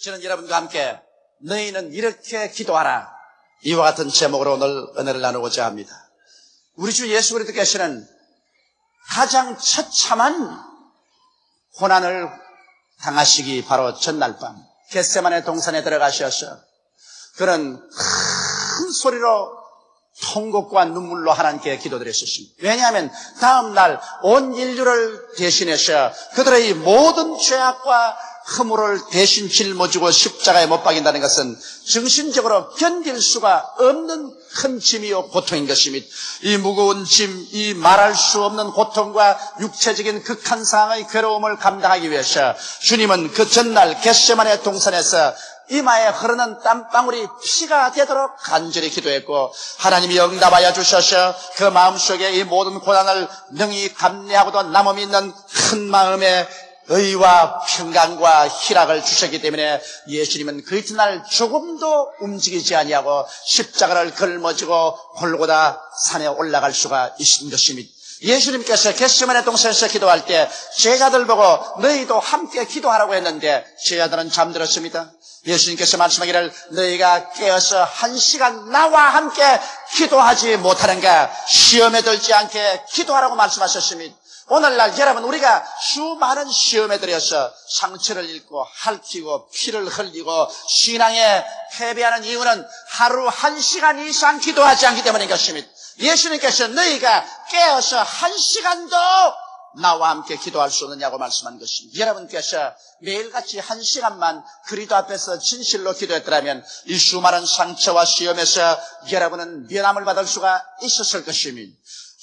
저는 여러분과 함께 너희는 이렇게 기도하라, 이와 같은 제목으로 오늘 은혜를 나누고자 합니다. 우리 주 예수 그리스도께서는 가장 처참한 고난을 당하시기 바로 전날 밤 겟세마네 동산에 들어가셔서 그는 큰 소리로 통곡과 눈물로 하나님께 기도드렸습니다. 왜냐하면 다음 날 온 인류를 대신해서 그들의 모든 죄악과 허물을 대신 짊어지고 십자가에 못 박인다는 것은 정신적으로 견딜 수가 없는 큰 짐이요 고통인 것입니다. 이 무거운 짐, 이 말할 수 없는 고통과 육체적인 극한 상황의 괴로움을 감당하기 위해서 주님은 그 전날 겟세마네 동산에서 이마에 흐르는 땀방울이 피가 되도록 간절히 기도했고, 하나님이 응답하여 주셔서 그 마음속에 이 모든 고난을 능히 감내하고도 남음이 있는 큰 마음에 의와 평강과 희락을 주셨기 때문에 예수님은 그 이튿날 조금도 움직이지 아니하고 십자가를 걸머지고 골고다 산에 올라갈 수가 있는 것입니다. 예수님께서 겟세마네 동산에서 기도할 때 제자들 보고 너희도 함께 기도하라고 했는데 제자들은 잠들었습니다. 예수님께서 말씀하기를 너희가 깨어서 1시간 나와 함께 기도하지 못하는가, 시험에 들지 않게 기도하라고 말씀하셨습니다. 오늘날 여러분, 우리가 수많은 시험에 들여서 상처를 입고 핥히고 피를 흘리고 신앙에 패배하는 이유는 하루 1시간 이상 기도하지 않기 때문인 것입니다. 예수님께서 너희가 깨어서 1시간도 나와 함께 기도할 수 없느냐고 말씀한 것입니다. 여러분께서 매일같이 1시간만 그리스도 앞에서 진실로 기도했더라면 이 수많은 상처와 시험에서 여러분은 면함을 받을 수가 있었을 것입니다.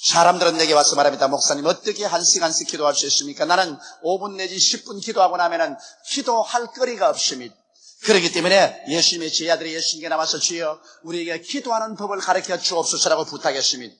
사람들은 내게 와서 말합니다. 목사님, 어떻게 1시간씩 기도할 수 있습니까? 나는 5분 내지 10분 기도하고 나면은 기도할 거리가 없습니다. 그렇기 때문에 예수님의 제자들이 예수님께 나와서 주여 우리에게 기도하는 법을 가르쳐 주옵소서라고 부탁했습니다.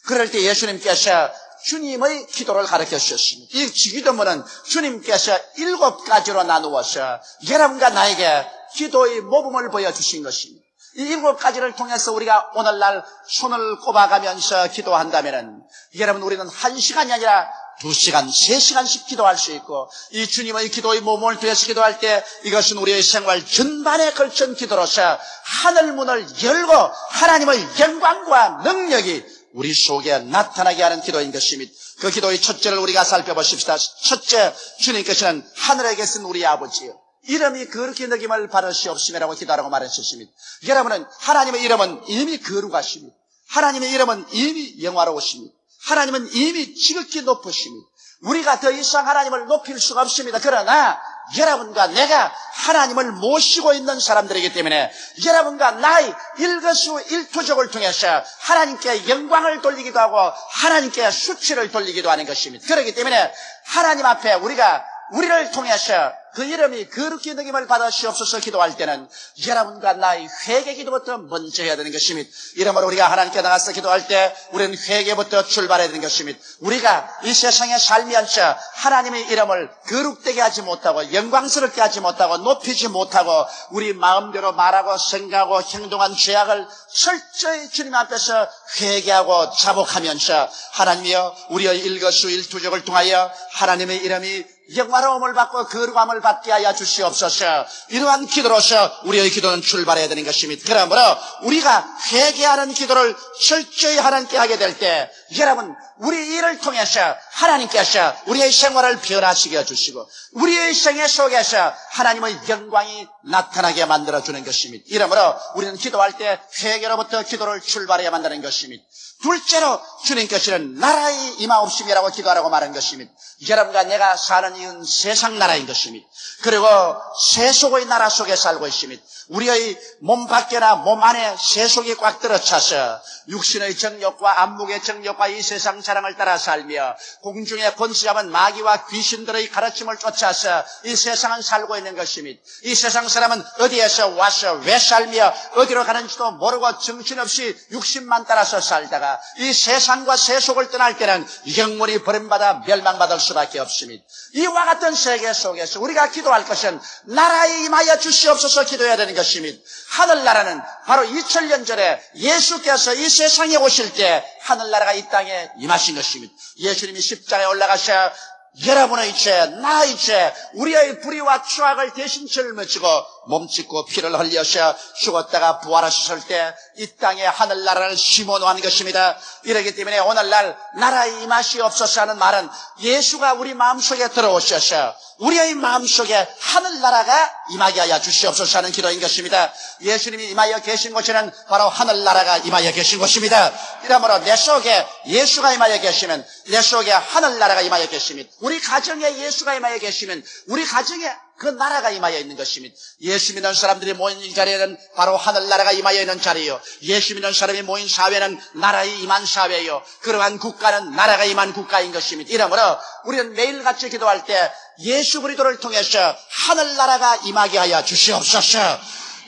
그럴 때 예수님께서 주님의 기도를 가르쳐 주셨습니다. 이 기도문은 주님께서 7가지로 나누어서 여러분과 나에게 기도의 모범을 보여주신 것입니다. 이 7가지를 통해서 우리가 오늘날 손을 꼽아가면서 기도한다면 여러분, 우리는 1시간이 아니라 2시간, 3시간씩 기도할 수 있고, 이 주님의 기도의 모범을 통해서 기도할 때 이것은 우리의 생활 전반에 걸친 기도로서 하늘문을 열고 하나님의 영광과 능력이 우리 속에 나타나게 하는 기도인 것입니다. 그 기도의 첫째를 우리가 살펴보십시다. 첫째, 주님께서는 하늘에 계신 우리 아버지요, 이름이 그렇게 느낌을 받으시옵심이라고 기도하라고 말하셨습니다. 여러분은 하나님의 이름은 이미 거룩하십니다. 하나님의 이름은 이미 영화로우십니다. 하나님은 이미 지극히 높으십니다. 우리가 더 이상 하나님을 높일 수가 없습니다. 그러나 여러분과 내가 하나님을 모시고 있는 사람들이기 때문에 여러분과 나의 일거수일투족을 통해서 하나님께 영광을 돌리기도 하고 하나님께 수치를 돌리기도 하는 것입니다. 그렇기 때문에 하나님 앞에 우리를 통해서 그 이름이 거룩히 느낌을 받으시옵소서 기도할 때는 여러분과 나의 회개 기도부터 먼저 해야 되는 것입니다. 이러므로 우리가 하나님께 나가서 기도할 때 우리는 회개부터 출발해야 되는 것입니다. 우리가 이 세상에 살면서 하나님의 이름을 거룩되게 하지 못하고 영광스럽게 하지 못하고 높이지 못하고 우리 마음대로 말하고 생각하고 행동한 죄악을 철저히 주님 앞에서 회개하고 자복하면서 하나님이여 우리의 일거수일투족을 통하여 하나님의 이름이 영화로움을 받고 거룩함을 받게 하여 주시옵소서. 이러한 기도로서 우리의 기도는 출발해야 되는 것입니다. 그러므로 우리가 회개하는 기도를 철저히 하나님께 하게 될 때 여러분, 우리 일을 통해서 하나님께서 우리의 생활을 변화시켜 주시고 우리의 생애 속에서 하나님의 영광이 나타나게 만들어주는 것입니다. 이러므로 우리는 기도할 때 회개로부터 기도를 출발해야 한다는 것입니다. 둘째로 주님께서는 나라의 임하옵심이라고 기도하라고 말한 것입니다. 여러분과 내가 사는 이유는 세상 나라인 것입니다. 그리고 세속의 나라 속에 살고 있습니다. 우리의 몸 밖에나 몸 안에 세속이 꽉 들어차서 육신의 정욕과 안목의 정욕과 이 세상 사랑을 따라 살며 공중에 권세잡은 마귀와 귀신들의 가르침을 쫓아서 이 세상은 살고 있는 것입니다. 이 세상 사람은 어디에서 와서 왜 살며 어디로 가는지도 모르고 정신없이 육신만 따라서 살다가 이 세상과 세속을 떠날 때는 영원히 버림받아 멸망받을 수밖에 없습니다. 이와 같은 세계 속에서 우리가 기도할 것은 나라에 임하여 주시옵소서 기도해야 되는 것입니다. 하늘나라는 바로 2000년 전에 예수께서 이 세상에 오실 때 하늘나라가 이 땅에 임하신 것입니다. 예수님이 십자가에 올라가셔 여러분의 죄, 나의 죄, 우리의 불의와 추악을 대신 짊어지고 몸짓고 피를 흘려서 죽었다가 부활하셨을 때 이 땅에 하늘나라를 심어놓은 것입니다. 이러기 때문에 오늘날 나라의 임하시 없소서 하는 말은 예수가 우리 마음속에 들어오셔서 우리의 마음속에 하늘나라가 임하게 하여 주시옵소서 하는 기도인 것입니다. 예수님이 임하여 계신 곳에는 바로 하늘나라가 임하여 계신 곳입니다. 이러므로 내 속에 예수가 임하여 계시면 내 속에 하늘나라가 임하여 계시면 우리 가정에 예수가 임하여 계시면 우리 가정에 그 나라가 임하여 있는 것입니다. 예수 믿는 사람들이 모인 이 자리에는 바로 하늘나라가 임하여 있는 자리요. 예수 믿는 사람이 모인 사회는 나라의 임한 사회요. 그러한 국가는 나라가 임한 국가인 것입니다. 이러므로 우리는 매일같이 기도할 때 예수 그리스도를 통해서 하늘나라가 임하게 하여 주시옵소서.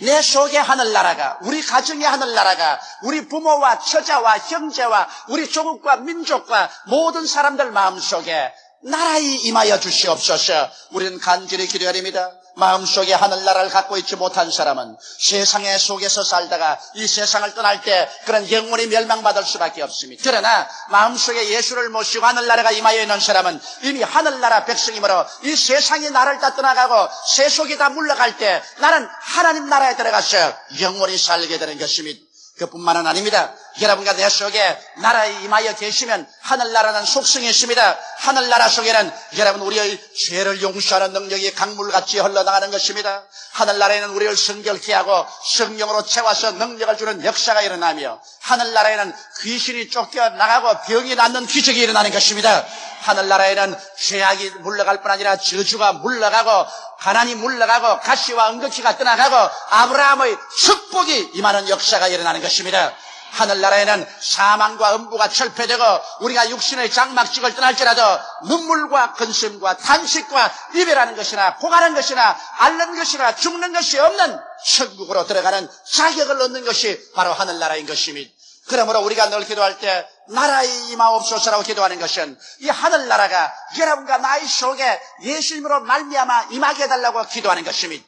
내 속에 하늘나라가, 우리 가정의 하늘나라가, 우리 부모와 처자와 형제와 우리 조국과 민족과 모든 사람들 마음속에 나라에 임하여 주시옵소서. 우리는 간절히 기도해야 됩니다. 마음속에 하늘나라를 갖고 있지 못한 사람은 세상의 속에서 살다가 이 세상을 떠날 때 그런 영원히 멸망받을 수밖에 없습니다. 그러나 마음속에 예수를 모시고 하늘나라가 임하여 있는 사람은 이미 하늘나라 백성이므로 이 세상이 나를 다 떠나가고 세속이 다 물러갈 때 나는 하나님 나라에 들어가서 영원히 살게 되는 것입니다. 그뿐만은 아닙니다. 여러분과 내 속에 나라에 임하여 계시면 하늘나라는 속성이 있습니다. 하늘나라 속에는 여러분 우리의 죄를 용서하는 능력이 강물같이 흘러나가는 것입니다. 하늘나라에는 우리를 성결케 하고 성령으로 채워서 능력을 주는 역사가 일어나며 하늘나라에는 귀신이 쫓겨나가고 병이 낫는 기적이 일어나는 것입니다. 하늘나라에는 죄악이 물러갈 뿐 아니라 저주가 물러가고 가난이 물러가고 가시와 은극히가 떠나가고 아브라함의 축복이 임하는 역사가 일어나는 것입니다. 하늘나라에는 사망과 음부가 철폐되고 우리가 육신의 장막직을 떠날지라도 눈물과 근심과 탄식과 이별하는 것이나 고가는 것이나 앓는 것이나 죽는 것이 없는 천국으로 들어가는 자격을 얻는 것이 바로 하늘나라인 것입니다. 그러므로 우리가 늘 기도할 때 나라에 임하옵소서라고 기도하는 것은 이 하늘나라가 여러분과 나의 속에 예수님으로 말미암아 임하게 해달라고 기도하는 것입니다.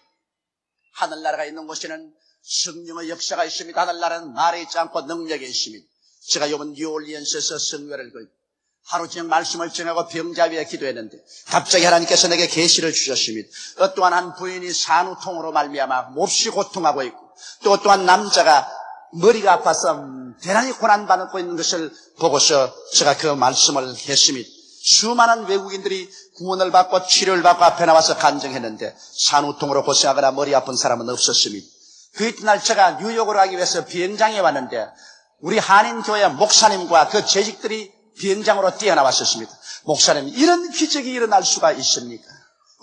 하늘나라가 있는 곳에는 성령의 역사가 있습니다. 하늘나라는 말에 있지 않고 능력에 있습니다. 제가 이번 뉴올리언스에서 성회를 걸고 하루 종일 말씀을 전하고 병자 위에 기도했는데 갑자기 하나님께서 내게 계시를 주셨습니다. 또한 한 부인이 산후통으로 말미암아 몹시 고통하고 있고 또 또한 남자가 머리가 아파서 대단히 고난받고 있는 것을 보고서 제가 그 말씀을 했습니다. 수많은 외국인들이 구원을 받고 치료를 받고 앞에 나와서 간증했는데 산후통으로 고생하거나 머리 아픈 사람은 없었습니다. 그 이튿날 제가 뉴욕으로 가기 위해서 비행장에 왔는데 우리 한인교회 목사님과 그 재직들이 비행장으로 뛰어나왔었습니다. 목사님, 이런 기적이 일어날 수가 있습니까?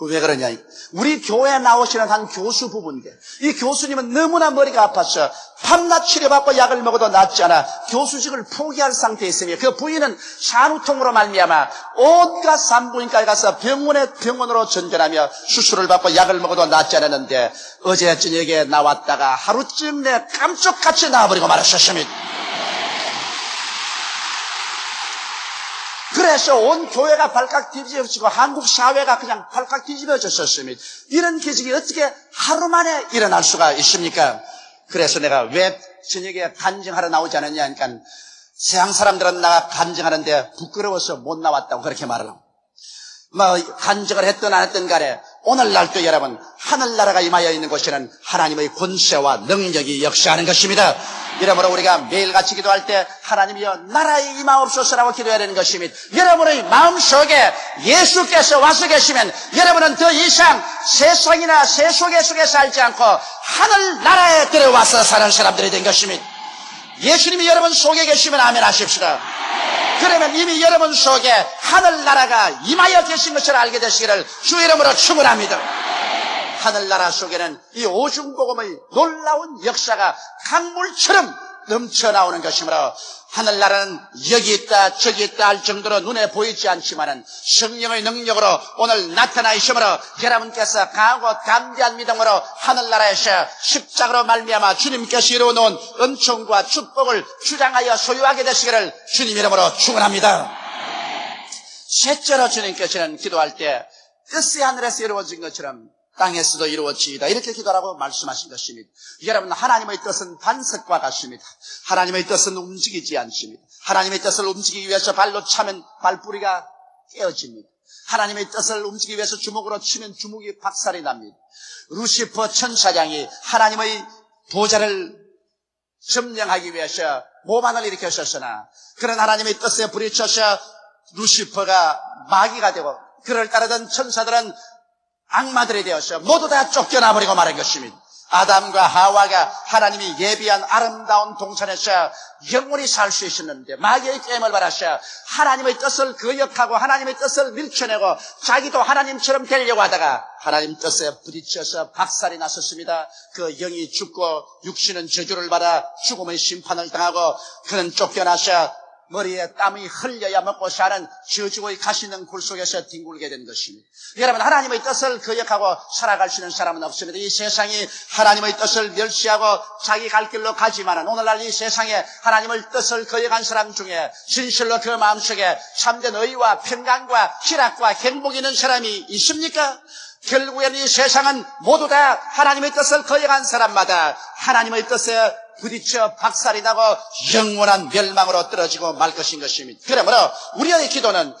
왜 그러냐? 우리 교회에 나오시는 한 교수 부부인데 이 교수님은 너무나 머리가 아파서 밤낮 치료받고 약을 먹어도 낫지 않아 교수직을 포기할 상태에 있으며 그 부인은 산후통으로 말미암아 온갖 산부인과에 가서 병원으로 전전하며 수술을 받고 약을 먹어도 낫지 않았는데 어제 저녁에 나왔다가 하루쯤 내 깜짝같이 나와버리고 말았었습니다. 그래서 온 교회가 발칵 뒤집어지고 한국 사회가 그냥 발칵 뒤집어졌었습니다. 이런 기적이 어떻게 하루 만에 일어날 수가 있습니까? 그래서 내가 왜 저녁에 간증하러 나오지 않았냐 하니까 세상 사람들은 나가 간증하는데 부끄러워서 못 나왔다고 그렇게 말을 합니다. 간증을 했든 안 했든 간에 오늘날도 여러분 하늘나라가 임하여 있는 곳에는 하나님의 권세와 능력이 역사하는 것입니다. 이러므로 우리가 매일같이 기도할 때 하나님이여 나라에 임하옵소서라고 기도해야 되는 것입니다. 여러분의 마음속에 예수께서 와서 계시면 여러분은 더 이상 세상이나 세속에 속에 살지 않고 하늘나라에 들어와서 사는 사람들이 된 것입니다. 예수님이 여러분 속에 계시면 아멘 하십시다. 그러면 이미 여러분 속에 하늘나라가 임하여 계신 것을 알게 되시기를 주 이름으로 축원합니다. 하늘나라 속에는 이 오중복음의 놀라운 역사가 강물처럼 넘쳐나오는 것이므로 하늘나라는 여기 있다 저기 있다 할 정도로 눈에 보이지 않지만은 성령의 능력으로 오늘 나타나 있으므로 여러분께서 강하고 담대한 믿음으로 하늘나라에서 십자가로 말미암아 주님께서 이루어놓은 은총과 축복을 주장하여 소유하게 되시기를 주님 이름으로 축원합니다. 셋째로 주님께서는 기도할 때 뜻이 하늘에서 이루어진 것처럼 땅에서도 이루어지이다 이렇게 기도하라고 말씀하신 것입니다. 여러분 하나님의 뜻은 반석과 같습니다. 하나님의 뜻은 움직이지 않습니다. 하나님의 뜻을 움직이기 위해서 발로 차면 발뿌리가 깨어집니다. 하나님의 뜻을 움직이기 위해서 주먹으로 치면 주먹이 박살이 납니다. 루시퍼 천사장이 하나님의 보좌를 점령하기 위해서 모반을 일으켰었으나 그런 하나님의 뜻에 부딪혀서 루시퍼가 마귀가 되고 그를 따르던 천사들은 악마들이 되어서 모두 다 쫓겨나버리고 말한 것입니다. 아담과 하와가 하나님이 예비한 아름다운 동산에서 영원히 살 수 있었는데 마귀의 게임을 받아서 하나님의 뜻을 거역하고 하나님의 뜻을 밀쳐내고 자기도 하나님처럼 되려고 하다가 하나님 뜻에 부딪혀서 박살이 났었습니다. 그 영이 죽고 육신은 저주를 받아 죽음의 심판을 당하고 그는 쫓겨나서 머리에 땀이 흘려야 먹고 사는 저주의 가시는 굴 속에서 뒹굴게 된 것입니다. 여러분, 하나님의 뜻을 거역하고 살아갈 수 있는 사람은 없습니다. 이 세상이 하나님의 뜻을 멸시하고 자기 갈 길로 가지만은 오늘날 이 세상에 하나님의 뜻을 거역한 사람 중에 진실로 그 마음속에 참된 의와 평강과 희락과 행복이 있는 사람이 있습니까? 결국엔 이 세상은 모두 다 하나님의 뜻을 거역한 사람마다 하나님의 뜻에 부딪혀 박살이 나고 영원한 멸망으로 떨어지고 말 것인 것입니다. 그러므로 우리의 기도는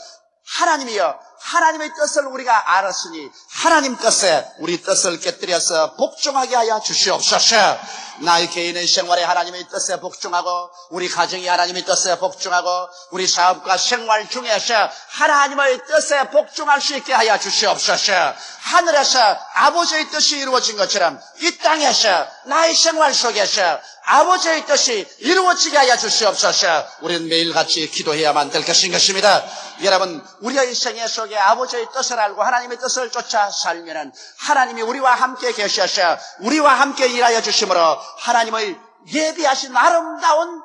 하나님이여 하나님의 뜻을 우리가 알았으니 하나님 뜻에 우리 뜻을 깨뜨려서 복종하게 하여 주시옵소서. 나의 개인의 생활에 하나님의 뜻에 복종하고 우리 가정이 하나님의 뜻에 복종하고 우리 사업과 생활 중에서 하나님의 뜻에 복종할 수 있게 하여 주시옵소서. 하늘에서 아버지의 뜻이 이루어진 것처럼 이 땅에서 나의 생활 속에서 아버지의 뜻이 이루어지게 하여 주시옵소서. 우리는 매일같이 기도해야만 될 것입니다. 여러분, 우리의 생애 속에 아버지의 뜻을 알고 하나님의 뜻을 쫓아 살면은 하나님이 우리와 함께 계셔서 우리와 함께 일하여 주심으로 하나님의 예비하신 아름다운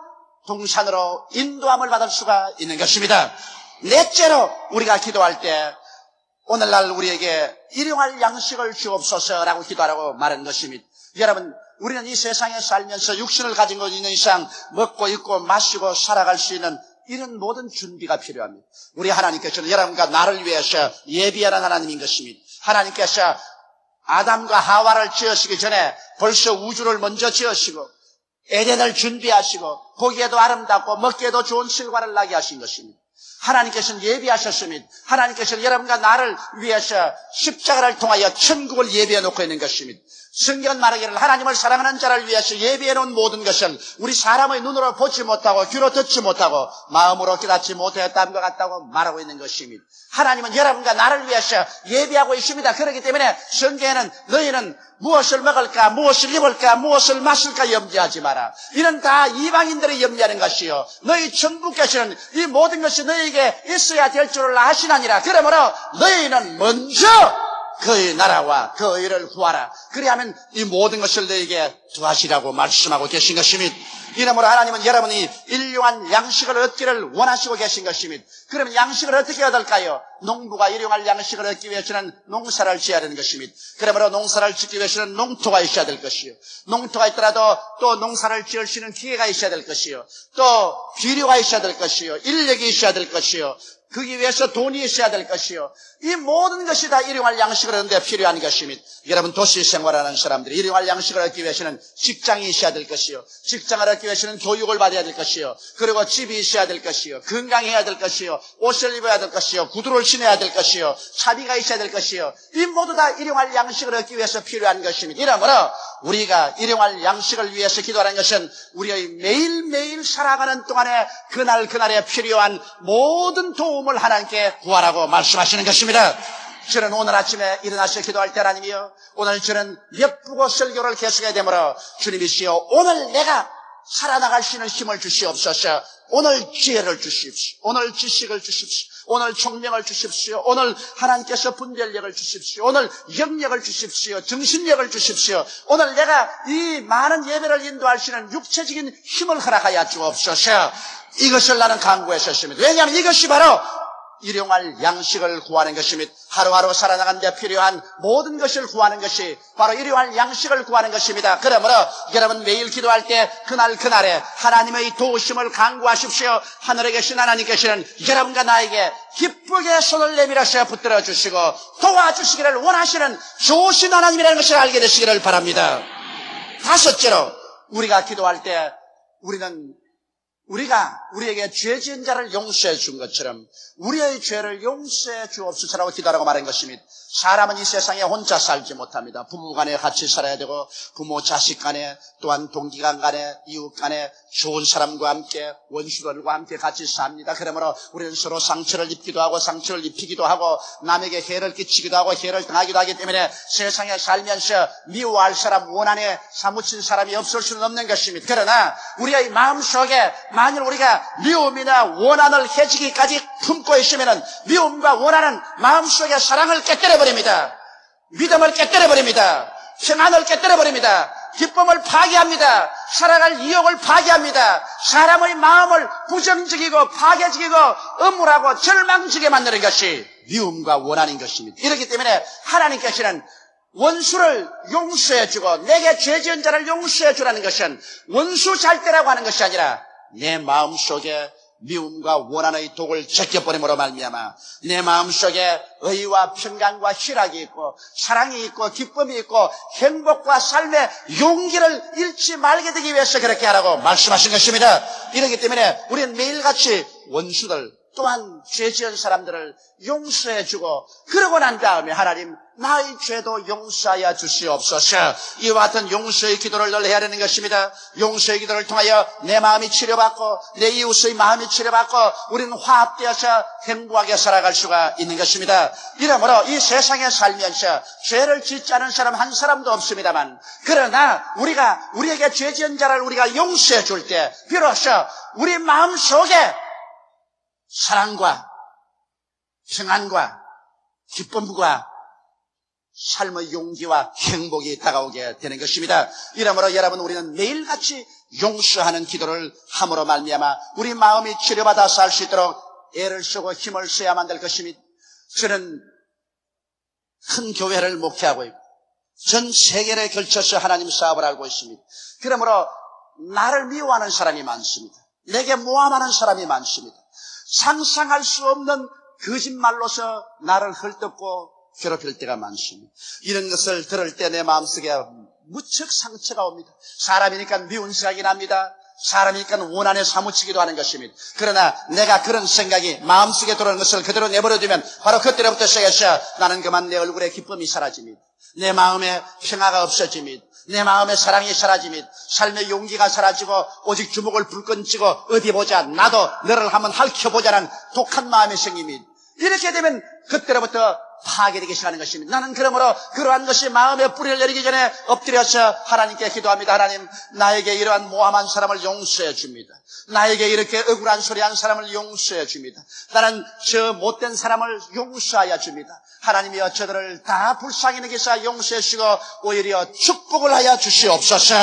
동산으로 인도함을 받을 수가 있는 것입니다. 넷째로 우리가 기도할 때 오늘날 우리에게 일용할 양식을 주옵소서라고 기도하라고 말한 것입니다. 여러분, 우리는 이 세상에 살면서 육신을 가진 것 있는 이상 먹고 입고 마시고 살아갈 수 있는 이런 모든 준비가 필요합니다. 우리 하나님께서는 여러분과 나를 위해서 예비하는 하나님인 것입니다. 하나님께서 아담과 하와를 지으시기 전에 벌써 우주를 먼저 지으시고 에덴을 준비하시고 보기에도 아름답고 먹기에도 좋은 실과를 나게 하신 것입니다. 하나님께서는 예비하셨습니다. 하나님께서는 여러분과 나를 위해서 십자가를 통하여 천국을 예비해 놓고 있는 것입니다. 성경은 말하기를 하나님을 사랑하는 자를 위해서 예비해 놓은 모든 것을 우리 사람의 눈으로 보지 못하고 귀로 듣지 못하고 마음으로 깨닫지 못했다는 것 같다고 말하고 있는 것입니다. 하나님은 여러분과 나를 위해서 예비하고 있습니다. 그렇기 때문에 성경에는 너희는 무엇을 먹을까, 무엇을 입을까, 무엇을 마실까 염려하지 마라. 이는 다 이방인들이 염려하는 것이요 너희 천국께서는 이 모든 것이 너희에게 있어야 될 줄을 아시나니라. 그러므로 너희는 먼저 그의 나라와 그 의를 구하라. 그리하면 이 모든 것을 너희에게 더하시라고 말씀하고 계신 것입니다. 이러므로 하나님은 여러분이 일용할 양식을 얻기를 원하시고 계신 것입니다. 그러면 양식을 어떻게 얻을까요? 농부가 일용할 양식을 얻기 위해서는 농사를 지어야 되는 것입니다. 그러므로 농사를 짓기 위해서는 농토가 있어야 될 것이요, 농토가 있더라도 또 농사를 지을 수 있는 기계가 있어야 될 것이요, 또 비료가 있어야 될 것이요, 인력이 있어야 될 것이요, 거기 위해서 돈이 있어야 될 것이요, 이 모든 것이 다 일용할 양식을 얻는 데 필요한 것입니다. 여러분, 도시 생활하는 사람들이 일용할 양식을 얻기 위해서는 직장이 있어야 될 것이요, 직장을 얻기 위해서는 교육을 받아야 될 것이요, 그리고 집이 있어야 될 것이요, 건강해야 될 것이요, 옷을 입어야 될 것이요, 구두를 신어야 될 것이요, 차비가 있어야 될 것이요, 이 모두 다 일용할 양식을 얻기 위해서 필요한 것입니다. 이러므로 우리가 일용할 양식을 위해서 기도하는 것은 우리의 매일매일 살아가는 동안에 그날그날에 필요한 모든 도움을 하나님께 구하라고 말씀하시는 것입니다. 저는 오늘 아침에 일어나서 기도할 때 하나님이여, 오늘 저는 예쁘고 설교를 계속해야 되므로 주님이시여, 오늘 내가 살아나갈 수 있는 힘을 주시옵소서. 오늘 지혜를 주십시오. 오늘 지식을 주십시오. 오늘 총명을 주십시오. 오늘 하나님께서 분별력을 주십시오. 오늘 영력을 주십시오. 정신력을 주십시오. 오늘 내가 이 많은 예배를 인도할 수 있는 육체적인 힘을 허락하여 주옵소서. 이것을 나는 간구했었습니다. 왜냐하면 이것이 바로 일용할 양식을 구하는 것입니다. 하루하루 살아나가는 데 필요한 모든 것을 구하는 것이 바로 일용할 양식을 구하는 것입니다. 그러므로 여러분 매일 기도할 때 그날그날에 하나님의 도우심을 간구하십시오. 하늘에 계신 하나님께서는 여러분과 나에게 기쁘게 손을 내밀어서 붙들어 주시고 도와주시기를 원하시는 좋으신 하나님이라는 것을 알게 되시기를 바랍니다. 다섯째로, 우리가 기도할 때 우리는 우리가 우리에게 죄 지은 자를 용서해 준 것처럼 우리의 죄를 용서해 주옵소서라고 기도하라고 말한 것입니다. 사람은 이 세상에 혼자 살지 못합니다. 부부 간에 같이 살아야 되고 부모 자식 간에 또한 동기간 간에 이웃 간에 좋은 사람과 함께 원수들과 함께 같이 삽니다. 그러므로 우리는 서로 상처를 입기도 하고 상처를 입히기도 하고 남에게 해를 끼치기도 하고 해를 당하기도 하기 때문에 세상에 살면서 미워할 사람, 원한에 사무친 사람이 없을 수는 없는 것입니다. 그러나 우리의 마음속에 만일 우리가 미움이나 원한을 해지기까지 품고 있으면 미움과 원한은 마음속에 사랑을 깨뜨려버립니다. 믿음을 깨뜨려버립니다. 평안을 깨뜨려버립니다. 기쁨을 파괴합니다. 살아갈 이욕을 파괴합니다. 사람의 마음을 부정적이고 파괴적이고 음울하고 절망적이게 만드는 것이 미움과 원한인 것입니다. 이렇기 때문에 하나님께서는 원수를 용서해 주고 내게 죄 지은 자를 용서해 주라는 것은 원수 잘 때라고 하는 것이 아니라 내 마음속에 미움과 원한의 독을 제껴버림으로 말미암아 내 마음속에 의와 평강과 희락이 있고 사랑이 있고 기쁨이 있고 행복과 삶의 용기를 잃지 말게 되기 위해서 그렇게 하라고 말씀하신 것입니다. 이렇기 때문에 우리는 매일같이 원수들 또한 죄 지은 사람들을 용서해주고 그러고 난 다음에 하나님 나의 죄도 용서하여 주시옵소서. 이와 같은 용서의 기도를 늘 해야 되는 것입니다. 용서의 기도를 통하여 내 마음이 치료받고 내 이웃의 마음이 치료받고 우리는 화합되어서 행복하게 살아갈 수가 있는 것입니다. 이러므로 이 세상에 살면서 죄를 짓지 않은 사람 한 사람도 없습니다만 그러나 우리가 우리에게 죄 지은 자를 우리가 용서해 줄 때 비로소 우리 마음속에 사랑과 평안과 기쁨과 삶의 용기와 행복이 다가오게 되는 것입니다. 이러므로 여러분 우리는 매일같이 용서하는 기도를 함으로 말미암아 우리 마음이 치료받아 살 수 있도록 애를 쓰고 힘을 써야만 될 것입니다. 저는 큰 교회를 목회하고 있고 전 세계에 걸쳐서 하나님 사업을 알고 있습니다. 그러므로 나를 미워하는 사람이 많습니다. 내게 모함하는 사람이 많습니다. 상상할 수 없는 거짓말로서 나를 헐뜯고 괴롭힐 때가 많습니다. 이런 것을 들을 때 내 마음속에 무척 상처가 옵니다. 사람이니까 미운 생각이 납니다. 사람이니까 원한에 사무치기도 하는 것입니다. 그러나 내가 그런 생각이 마음속에 들어오는 것을 그대로 내버려두면 바로 그때부터 시작해서 나는 그만 내 얼굴에 기쁨이 사라집니다. 내 마음에 평화가 없어집니다. 내 마음에 사랑이 사라집니다. 삶의 용기가 사라지고 오직 주먹을 불끈 쥐고 어디 보자 나도 너를 한번 핥혀보자는 독한 마음이 생깁니다. 이렇게 되면 그때로부터 파괴되기 시작하는 것입니다. 나는 그러므로 그러한 것이 마음에 뿌리를 내리기 전에 엎드려서 하나님께 기도합니다. 하나님 나에게 이러한 모함한 사람을 용서해 줍니다. 나에게 이렇게 억울한 소리 한 사람을 용서해 줍니다. 나는 저 못된 사람을 용서하여 줍니다. 하나님이여 저들을 다 불쌍히 여기사 용서해 주시고 오히려 축복을 하여 주시옵소서.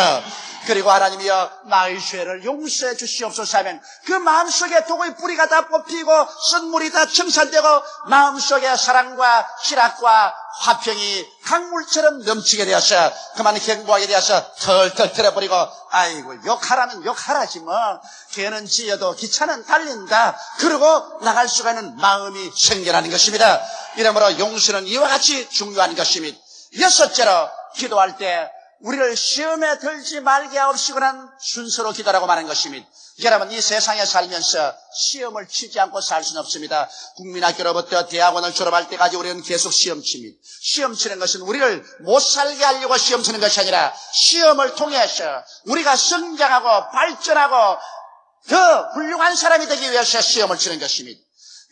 그리고 하나님이여 나의 죄를 용서해 주시옵소서 하면 그 마음속에 독의 뿌리가 다 뽑히고 쓴물이 다 청산되고 마음속에 사랑과 희락과 화평이 강물처럼 넘치게 되어서 그만 행복하게 되어서 털털 털어버리고 아이고 욕하라면 욕하라지 뭐 개는 지어도 기차는 달린다 그러고 나갈 수가 있는 마음이 생겨나는 것입니다. 이러므로 용서는 이와 같이 중요한 것입니다. 여섯째로 기도할 때 우리를 시험에 들지 말게 하옵시고라는 순서로 기도라고 말하는 것입니다. 여러분 이 세상에 살면서 시험을 치지 않고 살 수는 없습니다. 국민학교로부터 대학원을 졸업할 때까지 우리는 계속 시험 칩니다. 시험 치는 것은 우리를 못 살게 하려고 시험 치는 것이 아니라 시험을 통해서 우리가 성장하고 발전하고 더 훌륭한 사람이 되기 위해서 시험을 치는 것입니다.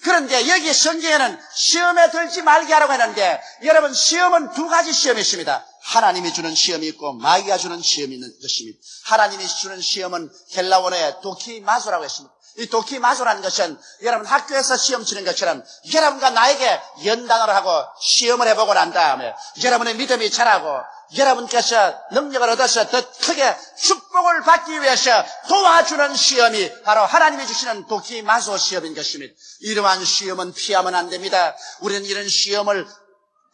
그런데 여기 성경에는 시험에 들지 말게 하라고 했는데 여러분 시험은 두 가지 시험이 있습니다. 하나님이 주는 시험이 있고 마귀가 주는 시험이 있는 것입니다. 하나님이 주는 시험은 헬라어에 도키마조라고 했습니다. 이 도키마조라는 것은 여러분 학교에서 시험 치는 것처럼 여러분과 나에게 연단을 하고 시험을 해보고 난 다음에 여러분의 믿음이 자라고 여러분께서 능력을 얻어서 더 크게 축복을 받기 위해서 도와주는 시험이 바로 하나님이 주시는 도키마조 시험인 것입니다. 이러한 시험은 피하면 안 됩니다. 우리는 이런 시험을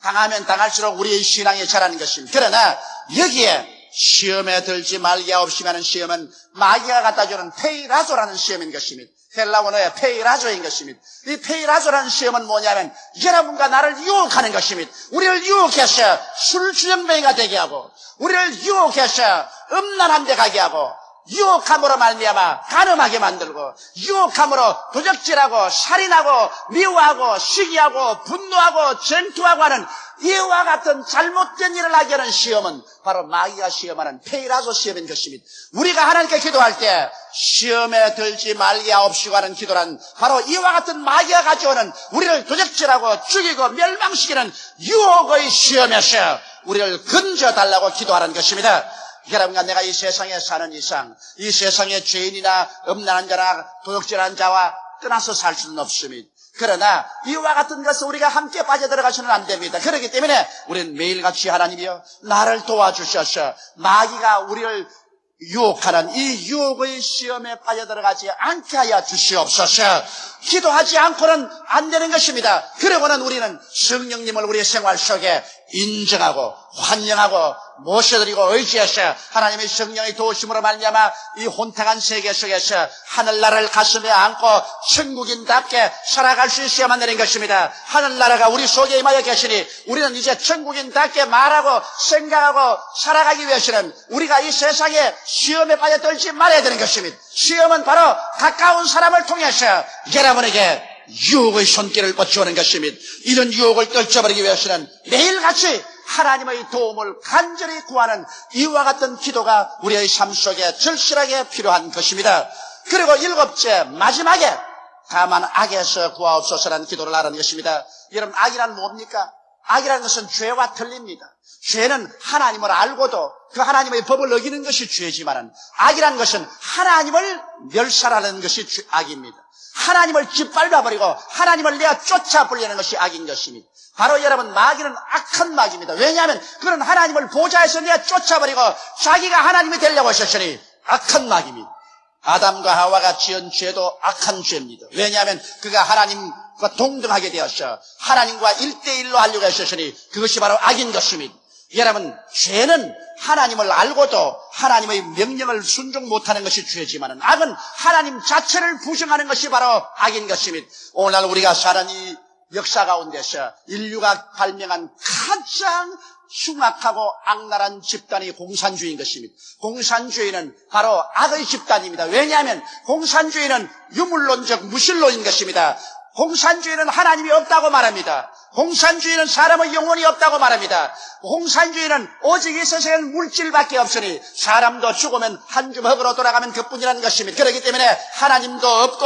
당하면 당할수록 우리의 신앙이 자라는 것입니다. 그러나 여기에 시험에 들지 말게 하옵시고 하는 시험은 마귀가 갖다주는 페이라조라는 시험인 것입니다. 헬라어의 페이라조인 것입니다. 이 페이라조라는 시험은 뭐냐면 여러분과 나를 유혹하는 것입니다. 우리를 유혹해서 술주정뱅이가 되게 하고 우리를 유혹해서 음란한 데 가게 하고 유혹함으로 말미암아 간음하게 만들고, 유혹함으로 도적질하고 살인하고 미워하고 시기하고 분노하고 전투하고 하는 이와 같은 잘못된 일을 하게 하는 시험은 바로 마귀가 시험하는 페이라소 시험인 것입니다. 우리가 하나님께 기도할 때 시험에 들지 말게 하옵시고 하는 기도란 바로 이와 같은 마귀가 가져오는 우리를 도적질하고 죽이고 멸망시키는 유혹의 시험에서 우리를 건져달라고 기도하는 것입니다. 여러분과 내가 이 세상에 사는 이상 이 세상에 죄인이나 음란한 자나 도둑질한 자와 떠나서 살 수는 없습니다. 그러나 이와 같은 것을 우리가 함께 빠져들어가서는 안 됩니다. 그렇기 때문에 우리는 매일같이 하나님이여 나를 도와주셔서 마귀가 우리를 유혹하는 이 유혹의 시험에 빠져들어가지 않게 하여 주시옵소서. 기도하지 않고는 안 되는 것입니다. 그러고는 우리는 성령님을 우리의 생활 속에 인정하고 환영하고 모셔드리고 의지해서 하나님의 성령의 도우심으로 말미암아 이 혼탁한 세계 속에서 하늘나라를 가슴에 안고 천국인답게 살아갈 수 있어야만 되는 것입니다. 하늘나라가 우리 속에 임하여 계시니 우리는 이제 천국인답게 말하고 생각하고 살아가기 위해서는 우리가 이 세상에 시험에 빠져들지 말아야 되는 것입니다. 시험은 바로 가까운 사람을 통해서 여러분에게 유혹의 손길을 뻗쳐오는 것입니다. 이런 유혹을 떨쳐버리기 위해서는 매일같이 하나님의 도움을 간절히 구하는 이와 같은 기도가 우리의 삶 속에 절실하게 필요한 것입니다. 그리고 7째 마지막에 다만 악에서 구하옵소서라는 기도를 하라는 것입니다. 여러분, 악이란 뭡니까? 악이라는 것은 죄와 틀립니다. 죄는 하나님을 알고도 그 하나님의 법을 어기는 것이 죄지만은 악이라는 것은 하나님을 멸살하는 것이 악입니다. 하나님을 짓밟아버리고 하나님을 내가 쫓아버리려는 것이 악인 것입니다. 바로 여러분, 마귀는 악한 마귀입니다. 왜냐하면 그는 하나님을 보좌에서 내가 쫓아버리고 자기가 하나님이 되려고 하셨으니 악한 마귀입니다. 아담과 하와가 지은 죄도 악한 죄입니다. 왜냐하면 그가 하나님과 동등하게 되었어 하나님과 1대1로 하려고 하셨으니 그것이 바로 악인 것입니다. 여러분, 죄는 하나님을 알고도 하나님의 명령을 순종 못하는 것이 죄지만은 악은 하나님 자체를 부정하는 것이 바로 악인 것입니다. 오늘날 우리가 사는 이 역사 가운데서 인류가 발명한 가장 흉악하고 악랄한 집단이 공산주의인 것입니다. 공산주의는 바로 악의 집단입니다. 왜냐하면 공산주의는 유물론적 무신론인 것입니다. 공산주의는 하나님이 없다고 말합니다. 공산주의는 사람의 영혼이 없다고 말합니다. 공산주의는 오직 이 세상에는 물질밖에 없으니 사람도 죽으면 한 줌 흙으로 돌아가면 그뿐이라는 것입니다. 그렇기 때문에 하나님도 없고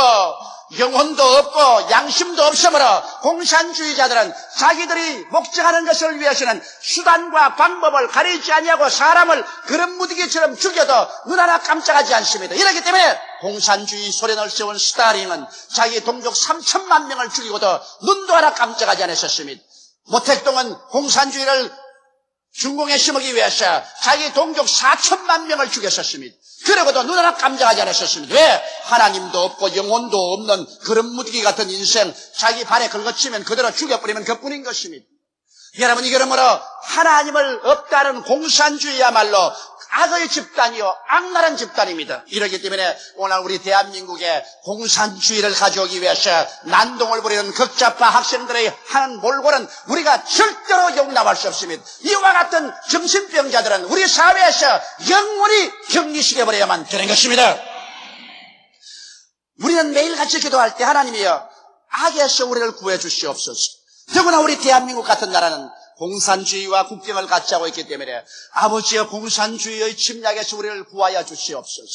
영혼도 없고 양심도 없으므로 공산주의자들은 자기들이 목적하는 것을 위해서는 수단과 방법을 가리지 아니하고 사람을 그런 무더기처럼 죽여도 눈 하나 깜짝하지 않습니다. 이렇기 때문에 공산주의 소련을 세운 스탈린은 자기 동족 3천만 명을 죽이고도 눈도 하나 깜짝하지 않았습니다. 모택동은 공산주의를 중공에 심기 위해서 자기 동족 4천만 명을 죽였었습니다. 그러고도 눈 하나 깜짝하지 않았었습니다. 왜? 하나님도 없고 영혼도 없는 그런 무더기 같은 인생, 자기 발에 긁어치면 그대로 죽여버리면 그뿐인 것입니다. 여러분, 그러므로 하나님을 없다는 공산주의야말로 악의 집단이요 악랄한 집단입니다. 이렇기 때문에 오늘 우리 대한민국에 공산주의를 가져오기 위해서 난동을 부리는 극좌파 학생들의 하는 몰골은 우리가 절대로 용납할 수 없습니다. 이와 같은 정신병자들은 우리 사회에서 영원히 격리시켜버려야만 되는 것입니다. 우리는 매일같이 기도할 때 하나님이여 악에서 우리를 구해 주시옵소서. 더구나 우리 대한민국 같은 나라는 공산주의와 국경을 같이 하고 있기 때문에 아버지여 공산주의의 침략에서 우리를 구하여 주시옵소서.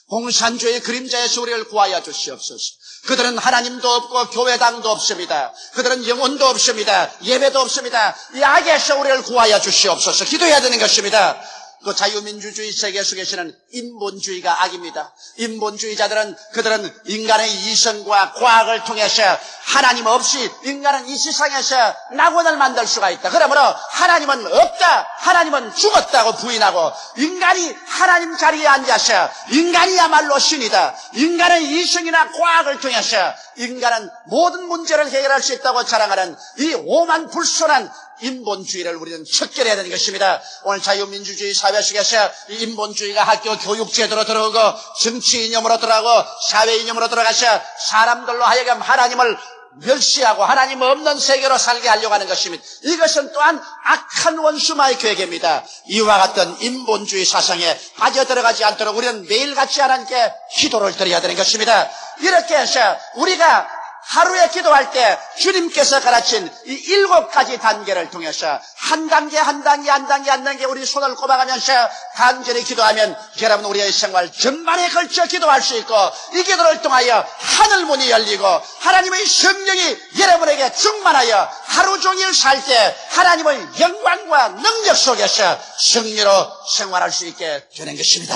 공산주의의 그림자에서 우리를 구하여 주시옵소서. 그들은 하나님도 없고 교회당도 없습니다. 그들은 영혼도 없습니다. 예배도 없습니다. 이 악에서 우리를 구하여 주시옵소서. 기도해야 되는 것입니다. 또 자유민주주의 세계 속에서는 인본주의가 악입니다. 인본주의자들은 그들은 인간의 이성과 과학을 통해서 하나님 없이 인간은 이 세상에서 낙원을 만들 수가 있다. 그러므로 하나님은 없다, 하나님은 죽었다고 부인하고 인간이 하나님 자리에 앉아서 인간이야말로 신이다. 인간의 이성이나 과학을 통해서 인간은 모든 문제를 해결할 수 있다고 자랑하는 이 오만불손한 인본주의를 우리는 척결해야 되는 것입니다. 오늘 자유민주주의 사회 속에서 이 인본주의가 학교 교육제도로 들어오고 정치 이념으로 들어가고 사회 이념으로 들어가서 사람들로 하여금 하나님을 멸시하고 하나님 없는 세계로 살게 하려고 하는 것입니다. 이것은 또한 악한 원수마의 계획입니다. 이와 같은 인본주의 사상에 빠져들어가지 않도록 우리는 매일같이 하나님께 기도를 드려야 되는 것입니다. 이렇게 해서 우리가 하루에 기도할 때 주님께서 가르친 이 7가지 단계를 통해서 한 단계 우리 손을 꼽아가면서 간절히 기도하면 여러분 우리의 생활 전반에 걸쳐 기도할 수 있고 이 기도를 통하여 하늘문이 열리고 하나님의 성령이 여러분에게 충만하여 하루 종일 살 때 하나님의 영광과 능력 속에서 승리로 생활할 수 있게 되는 것입니다.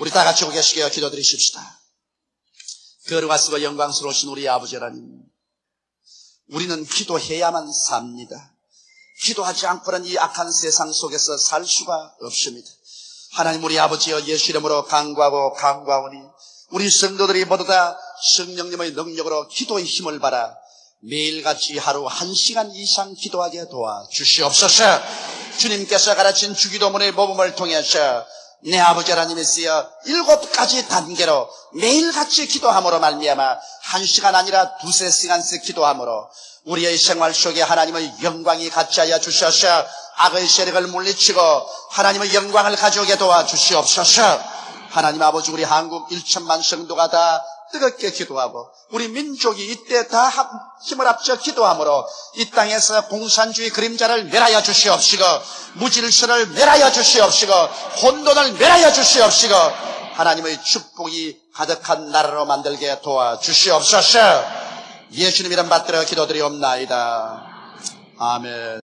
우리 다 같이 고개 숙여 기도드리십시다. 거룩하 쓰고 영광스러우신 우리 아버지 하나님, 우리는 기도해야만 삽니다. 기도하지 않고는 이 악한 세상 속에서 살 수가 없습니다. 하나님 우리 아버지여 예수 이름으로 간구하오니 우리 성도들이 모두 다 성령님의 능력으로 기도의 힘을 받아 매일같이 하루 1시간 이상 기도하게 도와주시옵소서. 주님께서 가르친 주기도문의 모범을 통해서 내 아버지 하나님이시여 7가지 단계로 매일같이 기도함으로 말미암아 1시간 아니라 2-3시간씩 기도함으로 우리의 생활 속에 하나님의 영광이 같이하여 주셔서 악의 세력을 물리치고 하나님의 영광을 가져오게 도와주시옵소서. 하나님 아버지 우리 한국 1천만 성도가 다 뜨겁게 기도하고 우리 민족이 이때 다 힘을 합쳐 기도함으로 이 땅에서 공산주의 그림자를 멸하여 주시옵시고 무질서를 멸하여 주시옵시고 혼돈을 멸하여 주시옵시고 하나님의 축복이 가득한 나라로 만들게 도와주시옵소서. 예수님 이름 받들어 기도드리옵나이다. 아멘.